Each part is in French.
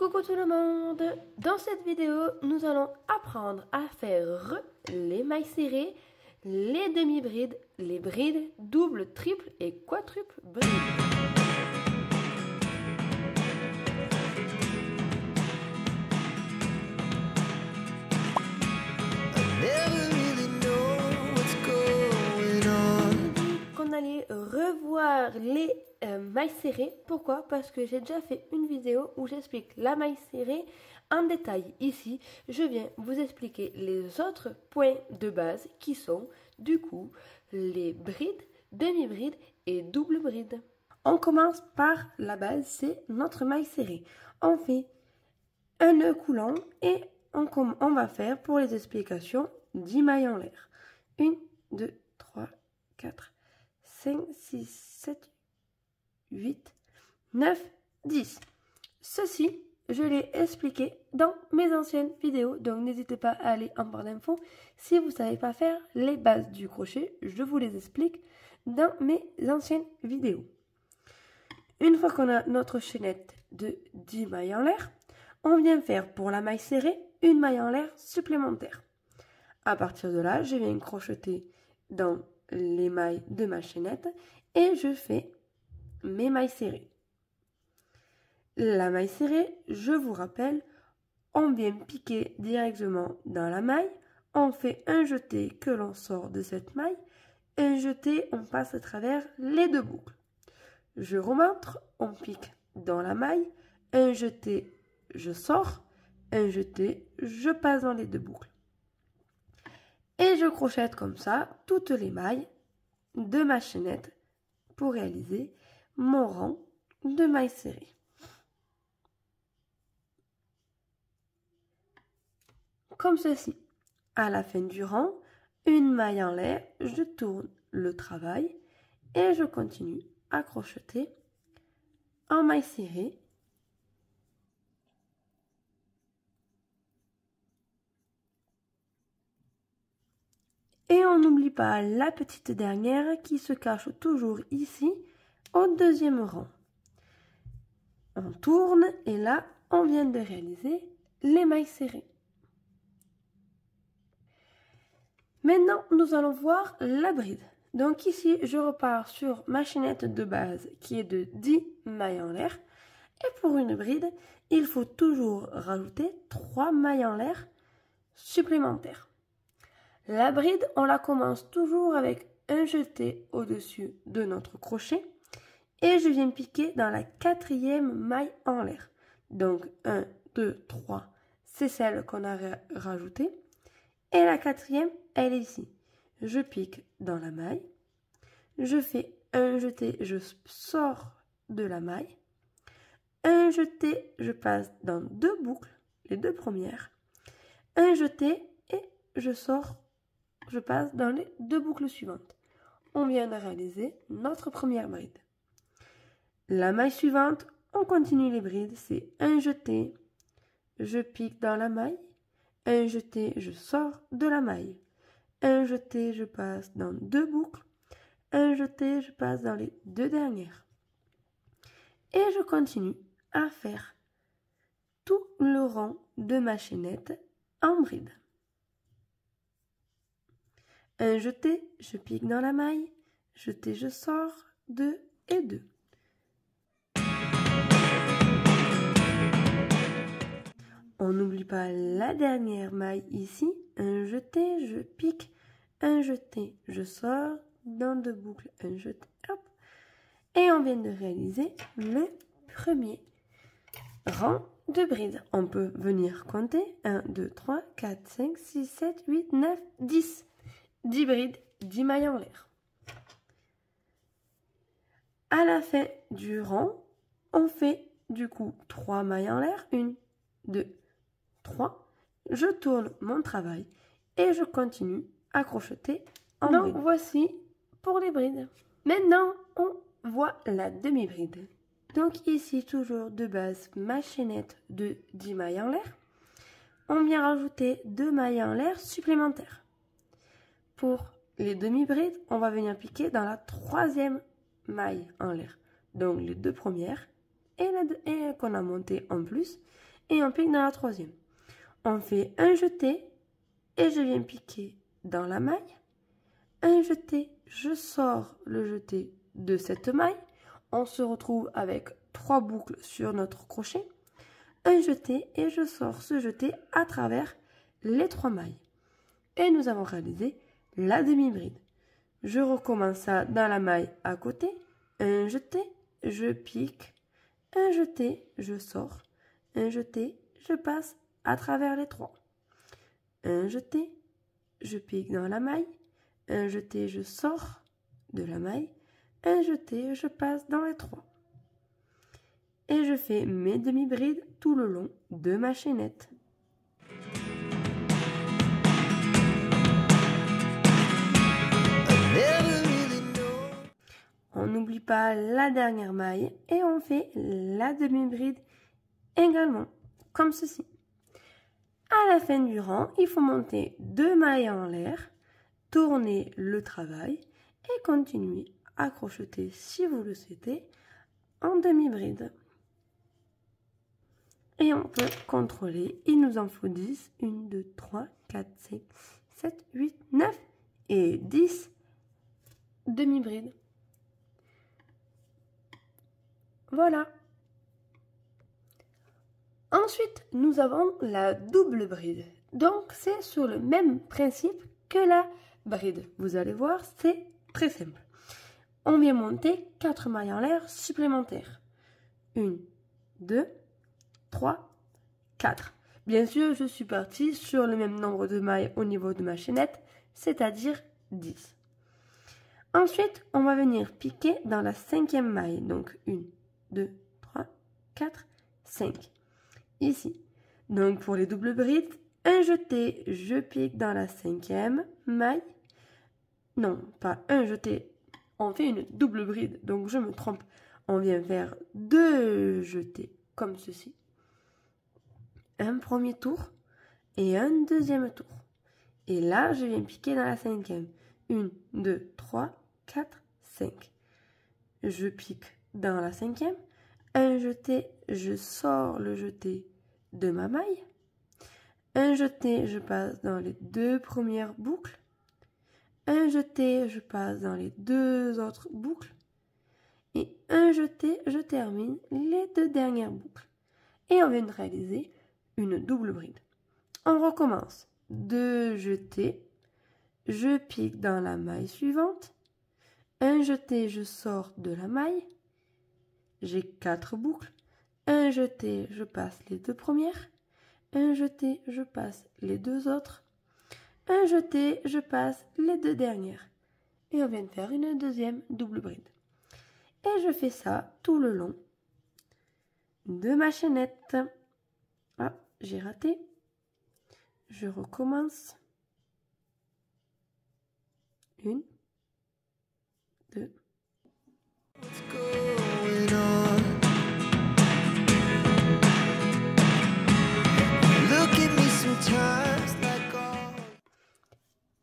Coucou tout le monde! Dans cette vidéo, nous allons apprendre à faire les mailles serrées, les demi-brides, les brides, double, triple et quadruple brides. Qu'on allait revoir les mailles serrées. Pourquoi? Parce que j'ai déjà fait une vidéo où j'explique la maille serrée en détail. Ici, je viens vous expliquer les autres points de base qui sont du coup les brides, demi-brides et double brides. On commence par la base, c'est notre maille serrée. On fait un nœud coulant et on va faire pour les explications 10 mailles en l'air. 1, 2, 3, 4, 5, 6, 7, 8, 9, 10. Ceci, je l'ai expliqué dans mes anciennes vidéos, donc n'hésitez pas à aller en barre d'infos. Si vous ne savez pas faire les bases du crochet, je vous les explique dans mes anciennes vidéos. Une fois qu'on a notre chaînette de 10 mailles en l'air, on vient faire pour la maille serrée une maille en l'air supplémentaire. À partir de là, je viens crocheter dans les mailles de ma chaînette et je fais mes mailles serrées. La maille serrée, je vous rappelle, on vient piquer directement dans la maille, on fait un jeté que l'on sort de cette maille, un jeté, on passe à travers les deux boucles. Je remontre, on pique dans la maille, un jeté, je sors, un jeté, je passe dans les deux boucles. Et je crochette comme ça toutes les mailles de ma chaînette pour réaliser mon rang de mailles serrées. Comme ceci. À la fin du rang, une maille en l'air, je tourne le travail et je continue à crocheter en maille serrée. Et on n'oublie pas la petite dernière qui se cache toujours ici au deuxième rang. On tourne et là, on vient de réaliser les mailles serrées. Maintenant, nous allons voir la bride. Donc ici, je repars sur ma chaînette de base qui est de 10 mailles en l'air. Et pour une bride, il faut toujours rajouter 3 mailles en l'air supplémentaires. La bride, on la commence toujours avec un jeté au-dessus de notre crochet. Et je viens piquer dans la 4e maille en l'air. Donc 1, 2, 3, c'est celle qu'on a rajoutée. Et la 4e, elle est ici. Je pique dans la maille. Je fais un jeté, je sors de la maille. Un jeté, je passe dans deux boucles, les deux premières. Un jeté et je sors, je passe dans les deux boucles suivantes. On vient de réaliser notre première bride. La maille suivante, on continue les brides, c'est un jeté, je pique dans la maille, un jeté, je sors de la maille, un jeté, je passe dans deux boucles, un jeté, je passe dans les deux dernières. Et je continue à faire tout le rang de ma chaînette en bride. Un jeté, je pique dans la maille, jeté, je sors, 2 et 2. On n'oublie pas la dernière maille ici, un jeté, je pique, un jeté, je sors, dans deux boucles, un jeté, hop. Et on vient de réaliser le premier rang de bride. On peut venir compter 1, 2, 3, 4, 5, 6, 7, 8, 9, 10. 10 brides, 10 mailles en l'air. À la fin du rang, on fait du coup 3 mailles en l'air. 1, 2, 3. Je tourne mon travail et je continue à crocheter en bride. Donc voici pour les brides. Maintenant, on voit la demi-bride. Donc ici, toujours de base, ma chaînette de 10 mailles en l'air. On vient rajouter 2 mailles en l'air supplémentaires. Pour les demi-brides, on va venir piquer dans la 3e maille en l'air. Donc les deux premières et qu'on a montées en plus. et on pique dans la troisième. On fait un jeté et je viens piquer dans la maille. Un jeté, je sors le jeté de cette maille. On se retrouve avec 3 boucles sur notre crochet. Un jeté et je sors ce jeté à travers les 3 mailles. Et nous avons réalisé la demi-bride. Je recommence ça dans la maille à côté. Un jeté, je pique. Un jeté, je sors. Un jeté, je passe à travers les 3. Un jeté, je pique dans la maille. Un jeté, je sors de la maille. Un jeté, je passe dans les 3. Et je fais mes demi-brides tout le long de ma chaînette. On n'oublie pas la dernière maille et on fait la demi-bride également, comme ceci. À la fin du rang, il faut monter 2 mailles en l'air, tourner le travail et continuer à crocheter si vous le souhaitez en demi-bride. Et on peut contrôler, il nous en faut 10, 1, 2, 3, 4, 5, 7, 8, 9 et 10 demi-brides. Voilà. Ensuite, nous avons la double bride. Donc, c'est sur le même principe que la bride. Vous allez voir, c'est très simple. On vient monter 4 mailles en l'air supplémentaires. 1, 2, 3, 4. Bien sûr, je suis partie sur le même nombre de mailles au niveau de ma chaînette, c'est-à-dire 10. Ensuite, on va venir piquer dans la 5e maille. Donc, 1, 2, 3, 4, 5. Ici. Donc, pour les doubles brides, un jeté, je pique dans la 5e maille. Non, pas un jeté. On fait une double bride, donc je me trompe. On vient faire 2 jetés, comme ceci. Un premier tour et un deuxième tour. Et là, je viens piquer dans la 5e. 1, 2, 3, 4, 5. Je pique dans la 5e. Un jeté, je sors le jeté de ma maille. Un jeté, je passe dans les 2 premières boucles. Un jeté, je passe dans les 2 autres boucles. Et un jeté, je termine les 2 dernières boucles. Et on vient de réaliser une double bride. On recommence. 2 jetés, je pique dans la maille suivante. Un jeté, je sors de la maille. J'ai 4 boucles. Un jeté, je passe les 2 premières. Un jeté, je passe les 2 autres. Un jeté, je passe les 2 dernières. Et on vient de faire une deuxième double bride. Et je fais ça tout le long de ma chaînette. Ah, j'ai raté. Je recommence. 1, 2.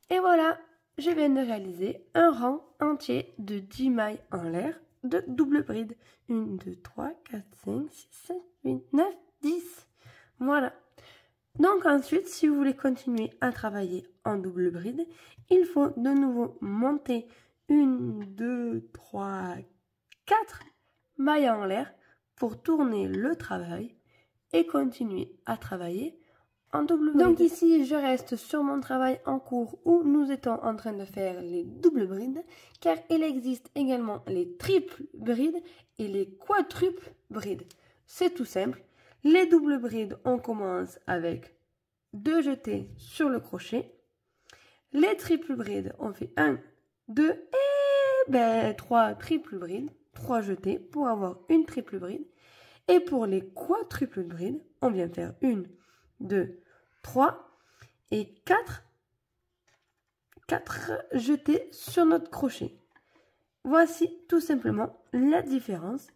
Et voilà, je viens de réaliser un rang entier de 10 mailles en l'air de double bride. 1, 2, 3, 4, 5, 6, 7, 8, 9, 10. Voilà. Donc ensuite, si vous voulez continuer à travailler en double bride, il faut de nouveau monter 1, 2, 3, 4 mailles en l'air pour tourner le travail et continuer à travailler en double bride. Donc ici, je reste sur mon travail en cours où nous étions en train de faire les doubles brides, car il existe également les triples brides et les quadruples brides. C'est tout simple. Les doubles brides, on commence avec 2 jetés sur le crochet. Les triples brides, on fait 1, 2 et 3 triples brides, 3 jetés pour avoir une triple bride. Et pour les quadruples brides, on vient faire 1, 2, 3 et 4 jetés sur notre crochet. Voici tout simplement la différence.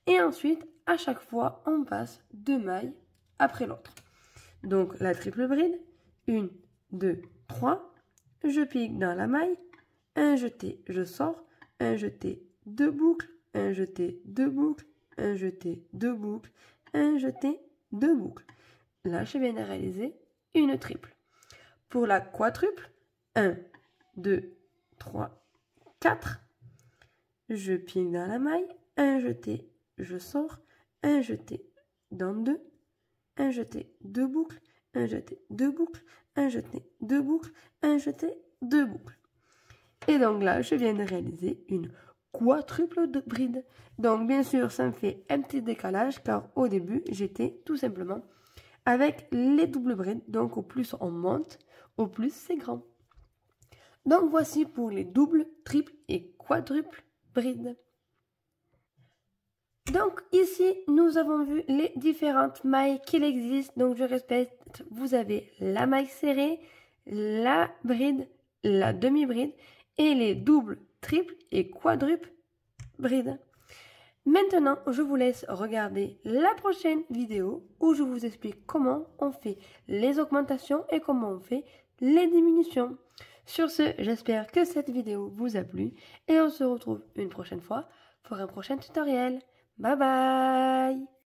Et ensuite, à chaque fois, on passe 2 mailles après l'autre. Donc, la triple bride, 1, 2, 3, je pique dans la maille, un jeté, je sors, un jeté, 2 boucles, un jeté, 2 boucles, un jeté, 2 boucles, un jeté, 2 boucles. là, je viens de réaliser une triple. Pour la quadruple, 1, 2, 3, 4. Je pique dans la maille, un jeté, je sors, un jeté dans 2, un jeté, 2 boucles, un jeté, 2 boucles, un jeté, 2 boucles, un jeté, 2 boucles. Et donc là, je viens de réaliser une quadruple bride. Donc bien sûr, ça me fait un petit décalage car au début, j'étais tout simplement avec les doubles brides. Donc au plus on monte, au plus c'est grand. Donc voici pour les doubles, triples et quadruples brides. Donc ici, nous avons vu les différentes mailles qu'il existe. Donc je répète, vous avez la maille serrée, la bride, la demi-bride et les doubles, triples et quadruples brides. Maintenant, je vous laisse regarder la prochaine vidéo où je vous explique comment on fait les augmentations et comment on fait les diminutions. Sur ce, j'espère que cette vidéo vous a plu et on se retrouve une prochaine fois pour un prochain tutoriel. Bye bye!